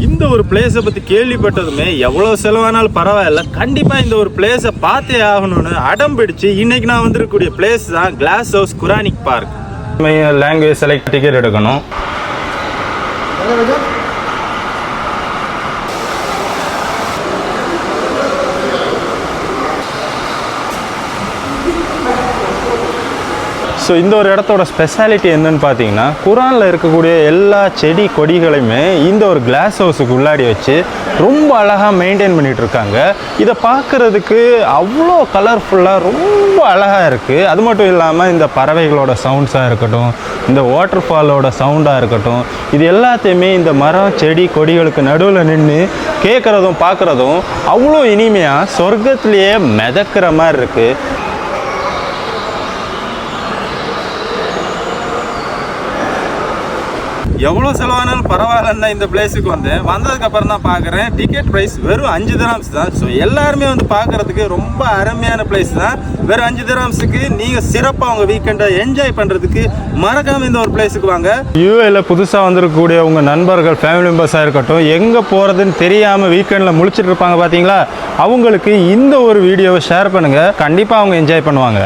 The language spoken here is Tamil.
இந்த ஒரு பிளேஸை பற்றி கேள்விப்பட்டதுமே எவ்வளோ செலவானாலும் பரவாயில்ல, கண்டிப்பாக இந்த ஒரு பிளேஸை பார்த்தே ஆகணும்னு அடம் பிடிச்சு இன்னைக்கு நான் வந்திருக்கக்கூடிய பிளேஸ் தான் glass house Kronig park. Language select ticket எடுக்கணும். ஸோ இந்த ஒரு இடத்தோட ஸ்பெஷாலிட்டி என்னன்னு பார்த்தீங்கன்னா, குரானில் இருக்கக்கூடிய எல்லா செடி கொடிகளையுமே இந்த ஒரு கிளாஸ் ஹவுஸுக்கு உள்ளாடி வச்சு ரொம்ப அழகாக மெயின்டைன் பண்ணிகிட்டு இருக்காங்க. இதை பார்க்குறதுக்கு அவ்வளோ கலர்ஃபுல்லாக ரொம்ப அழகாக இருக்குது. அது மட்டும் இல்லாமல் இந்த பறவைகளோட சவுண்ட்ஸாக இருக்கட்டும், இந்த வாட்டர் ஃபாலோட சவுண்டாக இருக்கட்டும், இது எல்லாத்தையுமே இந்த மரம் செடி கொடிகளுக்கு நடுவில் நின்று கேட்குறதும் பார்க்குறதும் அவ்வளோ இனிமையாக சொர்க்கத்திலேயே மிதக்கிற மாதிரி இருக்குது. எவ்வளோ செலவானாலும் பரவாயில்லன்னு இந்த பிளேஸுக்கு வந்ததுக்கப்புறம் தான் பார்க்குறேன், டிக்கெட் ப்ரைஸ் வெறும் 5 திரம்ஸ் தான். ஸோ எல்லாருமே வந்து பார்க்குறதுக்கு ரொம்ப அருமையான பிளேஸ் தான். வெறும் 5 திரம்ஸுக்கு நீங்கள் சிறப்பாக உங்கள் வீக்கெண்டை என்ஜாய் பண்ணுறதுக்கு மறக்காமல் இந்த ஒரு பிளேஸுக்கு வாங்க. யூஏல புதுசாக வந்திருக்கக்கூடிய உங்கள் நண்பர்கள், ஃபேமிலி மெம்பர்ஸாக இருக்கட்டும், எங்கே போகிறதுன்னு தெரியாமல் வீக்கெண்டில் முழிச்சிட்டு இருப்பாங்க பார்த்தீங்களா, அவங்களுக்கு இந்த ஒரு வீடியோவை ஷேர் பண்ணுங்கள். கண்டிப்பாக அவங்க என்ஜாய் பண்ணுவாங்க.